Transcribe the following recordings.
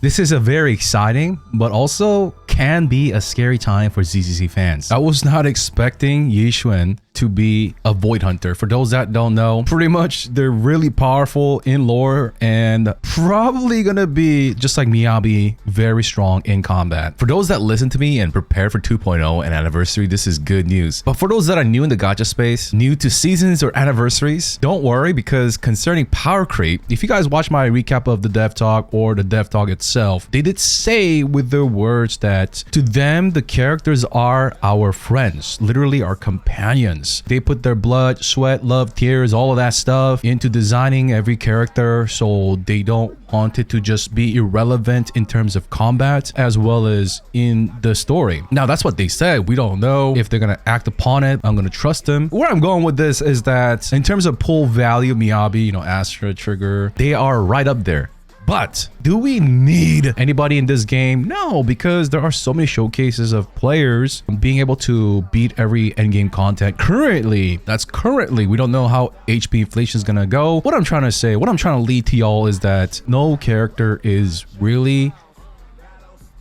This is a very exciting, but also can be a scary time for ZZZ fans. I was not expecting Yishwen to be a Void Hunter. For those that don't know, pretty much they're really powerful in lore and probably gonna be just like Miyabi, very strong in combat. For those that listen to me and prepare for 2.0 and anniversary, this is good news. But for those that are new in the gacha space, new to seasons or anniversaries, don't worry, because concerning power creep, if you guys watch my recap of the dev talk or the dev talk itself, they did say with their words that to them, the characters are our friends, literally our companions. They put their blood, sweat, love, tears, all of that stuff into designing every character, so they don't want it to just be irrelevant in terms of combat as well as in the story. Now, that's what they said. We don't know if they're gonna act upon it. I'm gonna trust them. Where I'm going with this is that in terms of pull value, Miyabi, Astra, Trigger, they are right up there. But do we need anybody in this game? No, because there are so many showcases of players being able to beat every endgame content currently. That's currently. We don't know how HP inflation is gonna go. What I'm trying to say, what I'm trying to lead to y'all is that no character is really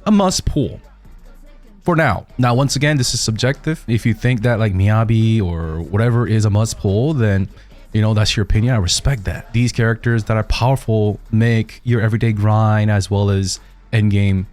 a must pull for now. Now, once again, this is subjective. If you think that like Miyabi or whatever is a must pull, then that's your opinion. I respect that. These characters that are powerful make your everyday grind as well as endgame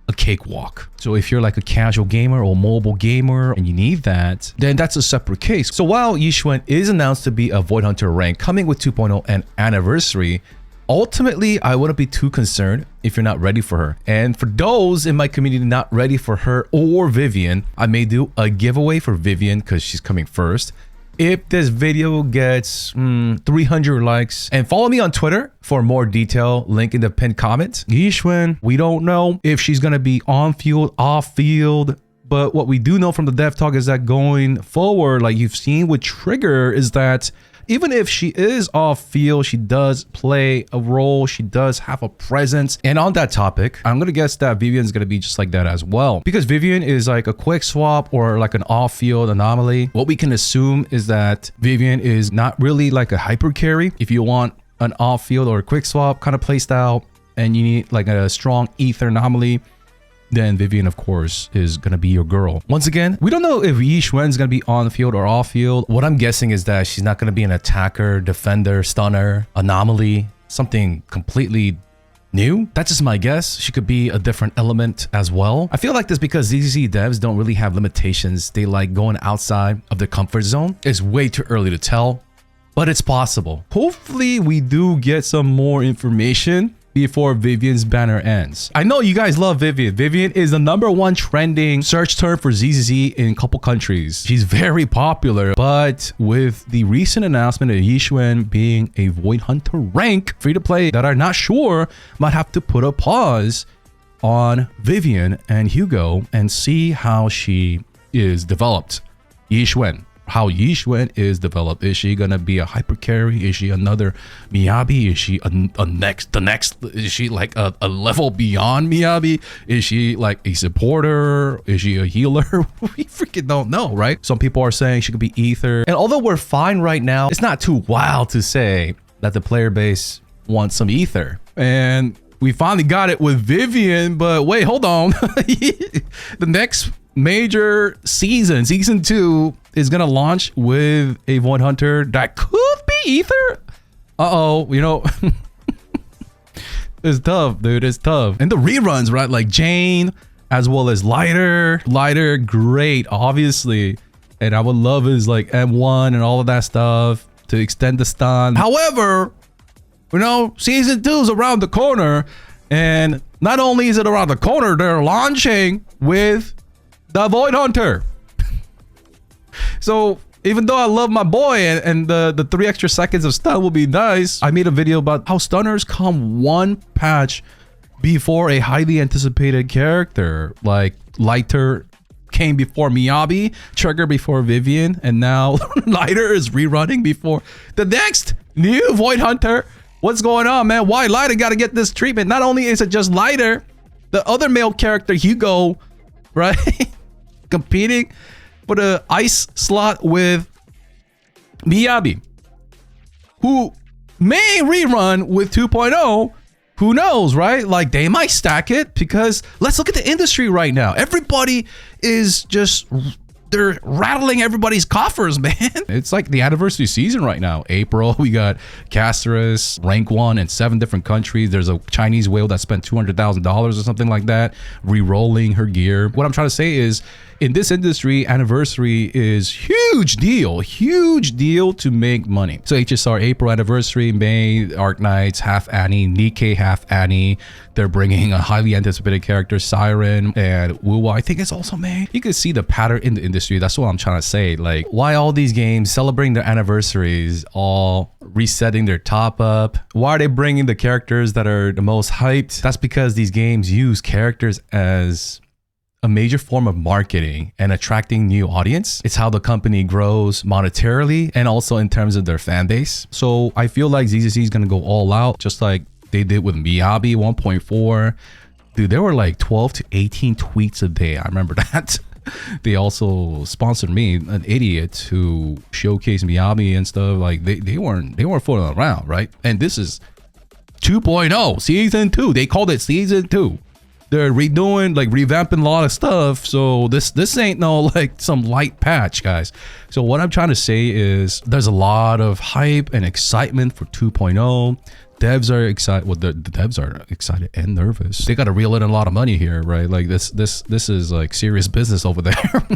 a cakewalk. So if you're like a casual gamer or mobile gamer and you need that, then that's a separate case. So while Yishwen is announced to be a Void Hunter rank coming with 2.0 and anniversary, ultimately, I wouldn't be too concerned if you're not ready for her. And for those in my community not ready for her or Vivian, I may do a giveaway for Vivian because she's coming first. If this video gets 300 likes, and follow me on Twitter for more detail, link in the pinned comment. Yishwen, we don't know if she's gonna be on field, off field, but what we do know from the dev talk is that going forward, like you've seen with Trigger, is that even if she is off field, she does play a role, she does have a presence. And on that topic, I'm gonna guess that Vivian's gonna be just like that as well. Because Vivian is like a quick swap or like an off-field anomaly. What we can assume is that Vivian is not really like a hyper carry. If you want an off-field or a quick swap kind of playstyle and you need like a strong ether anomaly, then Vivian, of course, is going to be your girl. Once again, we don't know if Yishwen's going to be on the field or off field. What I'm guessing is that she's not going to be an attacker, defender, stunner, anomaly, something completely new. That's just my guess. She could be a different element as well. I feel like this because ZZZ devs don't really have limitations. They like going outside of their comfort zone. It's way too early to tell, but it's possible. Hopefully, we do get some more information before Vivian's banner ends. I know you guys love Vivian. Vivian is the #1 trending search term for ZZZ in a couple countries. She's very popular, but with the recent announcement of Yishwen being a Void Hunter rank free-to-play that are not sure, might have to put a pause on Vivian and Hugo and see how she is developed. Yishwen. How Yishwen is developed. Is she gonna be a hyper carry? Is she another Miyabi? Is she the next? Is she like a level beyond Miyabi? Is she like a supporter? Is she a healer? We freaking don't know, right? Some people are saying she could be ether. And although we're fine right now, it's not too wild to say that the player base wants some ether. And we finally got it with Vivian, but wait, hold on. The next major season 2 is gonna launch with a Void Hunter that could be ether. It's tough, dude. It's tough. And the reruns, right? Like Jane as well as Lighter, great, obviously. And I would love his like M1 and all of that stuff to extend the stun. However, season 2 is around the corner, and not only is it around the corner, they're launching with the Void Hunter. So even though I love my boy and the 3 extra seconds of stun will be nice, I made a video about how stunners come one patch before a highly anticipated character. Like Lighter came before Miyabi, Trigger before Vivian, and now Lighter is rerunning before the next new Void Hunter. What's going on, man? Why Lighter got to get this treatment? Not only is it just Lighter, the other male character, Hugo, right? Competing for the ice slot with Miyabi, who may rerun with 2.0, Who knows, right? Like they might stack it because let's look at the industry right now. Everybody is just, they're rattling everybody's coffers, man. It's like the anniversary season right now. April, we got Caceres, rank 1 in 7 different countries. There's a Chinese whale that spent $200,000 or something like that, re-rolling her gear. What I'm trying to say is, in this industry, anniversary is huge deal to make money. So HSR April anniversary, May, Arknights, half Annie, Nikkei, half Annie. They're bringing a highly anticipated character, Siren, and Wuwa. I think it's also May. You can see the pattern in the industry. That's what I'm trying to say. Like, why all these games celebrating their anniversaries, all resetting their top up? Why are they bringing the characters that are the most hyped? That's because these games use characters as a major form of marketing and attracting new audience. It's how the company grows monetarily and also in terms of their fan base. So I feel like ZZZ is going to go all out, just like they did with Miyabi 1.4. Dude, there were like 12 to 18 tweets a day. I remember that. They also sponsored me, an idiot, to showcase Miyabi and stuff. Like they weren't fooling around, right? And this is 2.0, season 2. They called it season 2. They're redoing, like revamping a lot of stuff. So this ain't no like some light patch, guys. So what I'm trying to say is there's a lot of hype and excitement for 2.0. Devs are excited. Well, the devs are excited and nervous. They got to reel in a lot of money here, right? Like this is like serious business over there.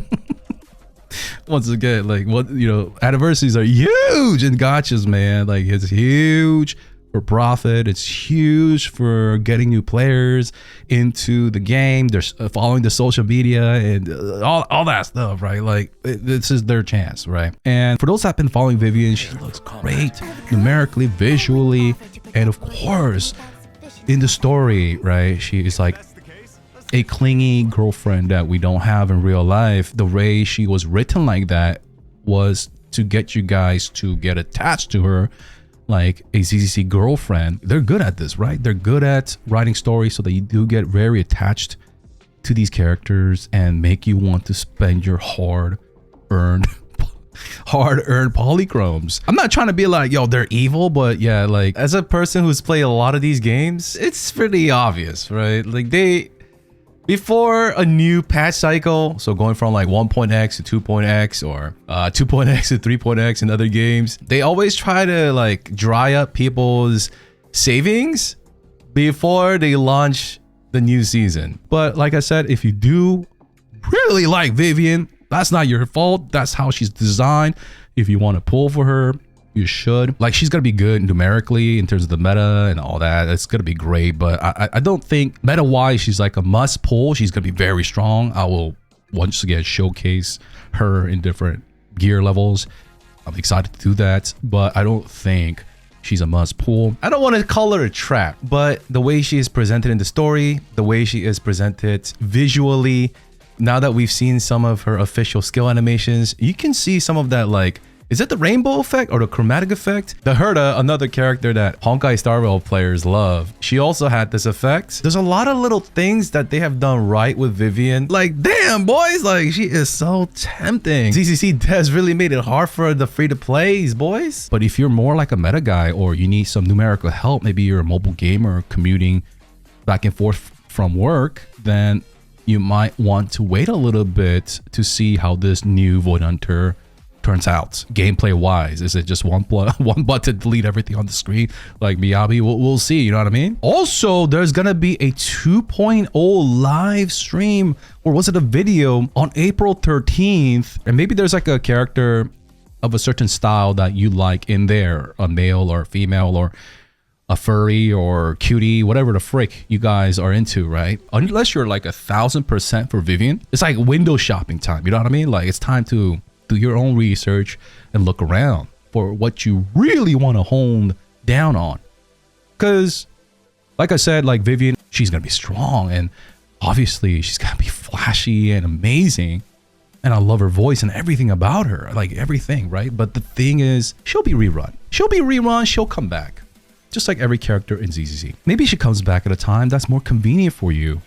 Once again, like what, you know, anniversaries are huge in gachas, man. Like it's huge for profit. It's huge for getting new players into the game. They're following the social media and all that stuff, right? Like this is their chance, right? And for those that have been following Vivian, she looks great numerically, visually, and of course in the story, right? She is like a clingy girlfriend that we don't have in real life. The way she was written like that was to get you guys to get attached to her like a ZZC girlfriend. They're good at this, right? They're good at writing stories so that you do get very attached to these characters and make you want to spend your hard-earned polychromes. I'm not trying to be like, yo, they're evil, but yeah, like as a person who's played a lot of these games, it's pretty obvious, right? Like before a new patch cycle, so going from like 1.x to 2.x or 2.x to 3.x in other games, they always try to like dry up people's savings before they launch the new season. But like I said, if you do really like Vivian, that's not your fault. That's how she's designed. If you want to pull for her, you should. Like, she's gonna be good numerically in terms of the meta and all that. It's gonna be great, but I don't think meta-wise she's like a must pull. She's gonna be very strong. I will once again showcase her in different gear levels. I'm excited to do that, but I don't think she's a must pull. I don't want to call her a trap, but the way she is presented in the story, the way she is presented visually, now that we've seen some of her official skill animations, you can see some of that, like, is it the rainbow effect or the chromatic effect? The Herda, another character that Honkai Star Rail players love, she also had this effect. There's a lot of little things that they have done right with Vivian. Like, damn, boys, like, she is so tempting. ZZC has really made it hard for the free-to-plays, boys. But if you're more like a meta guy or you need some numerical help, maybe you're a mobile gamer commuting back and forth from work, then you might want to wait a little bit to see how this new Void Hunter turns out gameplay wise. Is it just one button to delete everything on the screen like Miyabi? We'll see, you know what I mean? Also, there's gonna be a 2.0 live stream, or was it a video, on April 13th, and maybe there's like a character of a certain style that you like in there, a male or a female or a furry or cutie, whatever the frick you guys are into, right? Unless you're like 1000% for Vivian, it's like window shopping time, you know what I mean? Like, it's time to do your own research and look around for what you really want to hone down on. Because like I said, like Vivian, she's gonna be strong and obviously she's gonna be flashy and amazing, and I love her voice and everything about her, like everything, right? But the thing is, she'll be rerun, she'll come back, just like every character in ZZZ. Maybe she comes back at a time that's more convenient for you.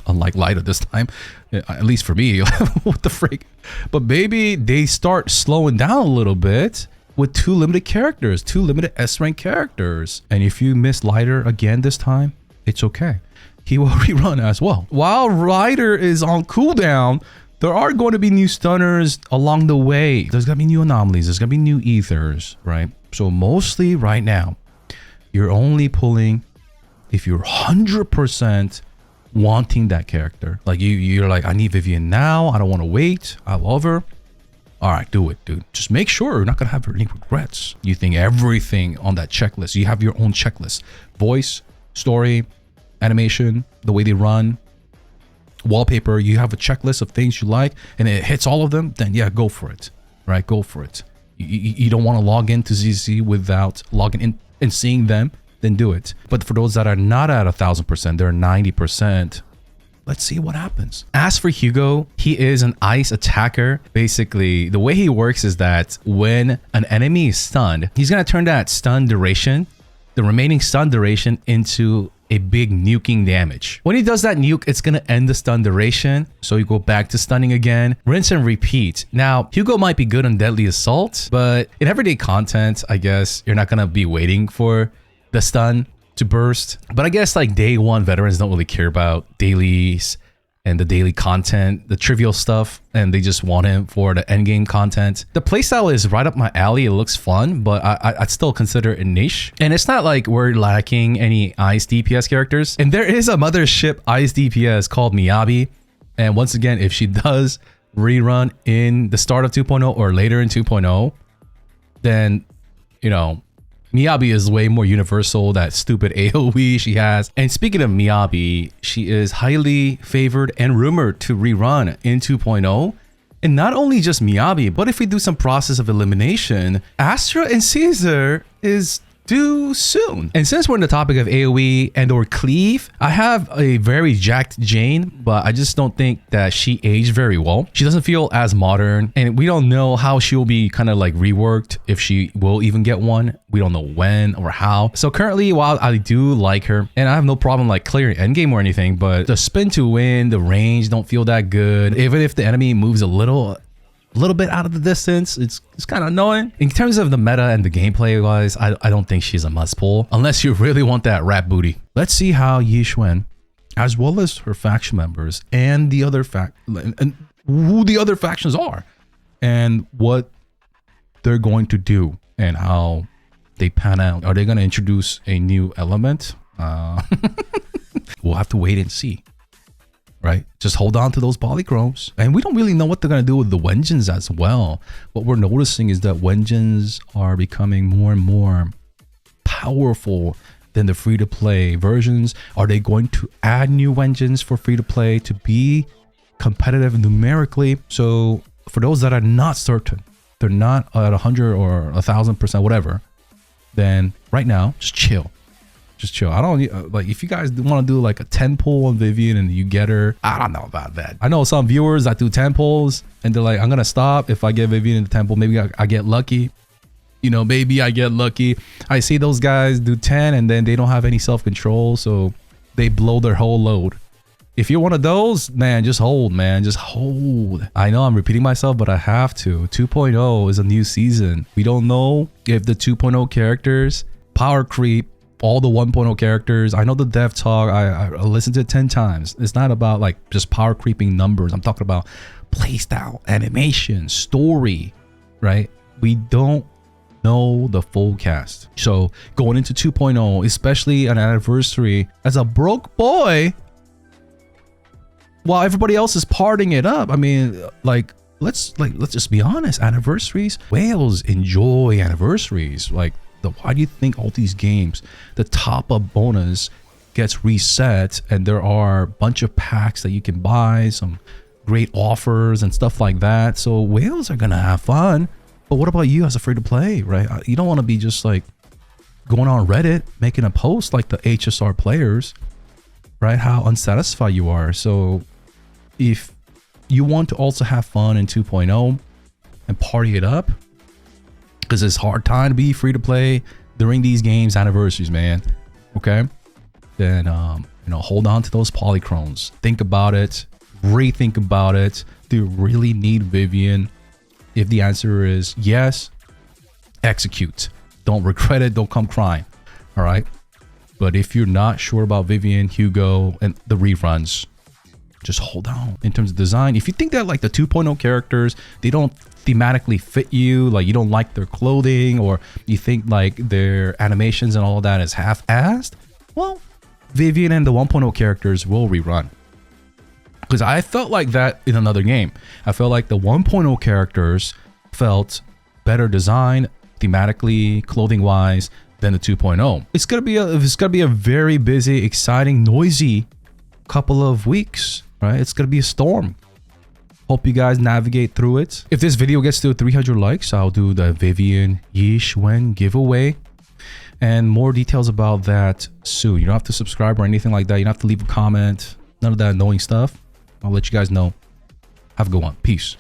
Unlike Light at this time, at least for me. What the freak? But maybe they start slowing down a little bit with 2 limited characters, 2 limited S rank characters. And if you miss Lighter again this time, It's okay. He will rerun as well. While Rider is on cooldown, there are going to be new stunners along the way. There's going to be new anomalies. There's going to be new ethers, right? So mostly right now, you're only pulling if you're 100% wanting that character. Like you're like, I need Vivian now. I don't want to wait. I love her. All right, do it, dude. Just make sure you're not going to have any regrets. You think everything on that checklist. You have your own checklist. Voice, story, animation, the way they run, wallpaper. You have a checklist of things you like and it hits all of them. Then yeah, go for it, right? Go for it. You don't want to log into ZZZ without logging in and seeing them, then do it. But for those that are not at 1,000%, they're 90%. Let's see what happens. As for Hugo, he is an ice attacker. Basically, the way he works is that when an enemy is stunned, he's going to turn that stun duration, the remaining stun duration, into a big nuking damage. When he does that nuke, it's going to end the stun duration. So you go back to stunning again, rinse and repeat. Now, Hugo might be good on Deadly Assault, but in everyday content, I guess you're not going to be waiting for the stun to burst. But I guess like day one veterans don't really care about dailies and the daily content, the trivial stuff, and they just want him for the endgame content. The playstyle is right up my alley. It looks fun, but I'd still consider it niche. And it's not like we're lacking any ice DPS characters. And there is a mothership ice DPS called Miyabi. And once again, if she does rerun in the start of 2.0 or later in 2.0, then, you know, Miyabi is way more universal, that stupid AoE she has. And speaking of Miyabi, she is highly favored and rumored to rerun in 2.0. And not only just Miyabi, but if we do some process of elimination, Astra and Caesar is due soon. And since we're in the topic of AoE and or cleave, I have a very jacked Jane, but I just don't think that she aged very well. She doesn't feel as modern, and we don't know how she will be kind of like reworked, if she will even get one. We don't know when or how. So currently, while I do like her, and I have no problem like clearing endgame or anything, but the spin to win, the range don't feel that good. Even if the enemy moves a little bit out of the distance, it's kind of annoying. In terms of the meta and the gameplay wise, I don't think she's a must pull unless you really want that rat booty. Let's see how Yishwen, as well as her faction members and the other and who the other factions are and what they're going to do and how they pan out. Are they going to introduce a new element? We'll have to wait and see. Right? Just hold on to those polychromes. And we don't really know what they're going to do with the Wenjins as well. What we're noticing is that Wenjins are becoming more and more powerful than the free-to-play versions. Are they going to add new Wenjins for free-to-play to be competitive numerically? So for those that are not certain, they're not at 100 or 1,000%, whatever, then right now, just chill. Just chill. I don't like, if you guys want to do like a 10 pull on Vivian and you get her, I don't know about that. I know some viewers that do 10 pulls and they're like, I'm gonna stop if I get Vivian in the 10 pull. Maybe I get lucky. You know, maybe I get lucky. I see those guys do 10 and then they don't have any self-control, so they blow their whole load. If you're one of those, man, just hold, man. Just hold. I know I'm repeating myself, but I have to. 2.0 is a new season. We don't know if the 2.0 characters power creep all the 1.0 characters. I know the dev talk, I listened to it 10 times. It's not about like just power creeping numbers. I'm talking about playstyle, animation, story, right? We don't know the full cast. So going into 2.0, especially an anniversary, as a broke boy, while everybody else is partying it up, I mean, let's just be honest. Anniversaries, whales enjoy anniversaries. Like, why do you think all these games, the top up bonus gets reset and there are a bunch of packs that you can buy, some great offers and stuff like that? So whales are gonna have fun. But what about you as a free to play, right? You don't want to be just like going on Reddit making a post like the HSR players, right? How unsatisfied you are. So if you want to also have fun in 2.0 and party it up, because it's hard time to be free to play during these games anniversaries, man. Okay, then you know, hold on to those polychromes. Think about it. Rethink about it. Do you really need Vivian? If the answer is yes, execute. Don't regret it. Don't come crying. All right. But if you're not sure about Vivian, Hugo, and the reruns, just hold on in terms of design. If you think that like the 2.0 characters, they don't thematically fit you, like you don't like their clothing, or you think like their animations and all that is half-assed, well, Vivian and the 1.0 characters will rerun. Because I felt like that in another game. I felt like the 1.0 characters felt better design thematically, clothing-wise, than the 2.0. It's gonna be a very busy, exciting, noisy couple of weeks, right? It's gonna be a storm. Hope you guys navigate through it. If this video gets to 300 likes, I'll do the Vivian Yishwen giveaway. And more details about that soon. You don't have to subscribe or anything like that. You don't have to leave a comment. None of that annoying stuff. I'll let you guys know. Have a good one. Peace.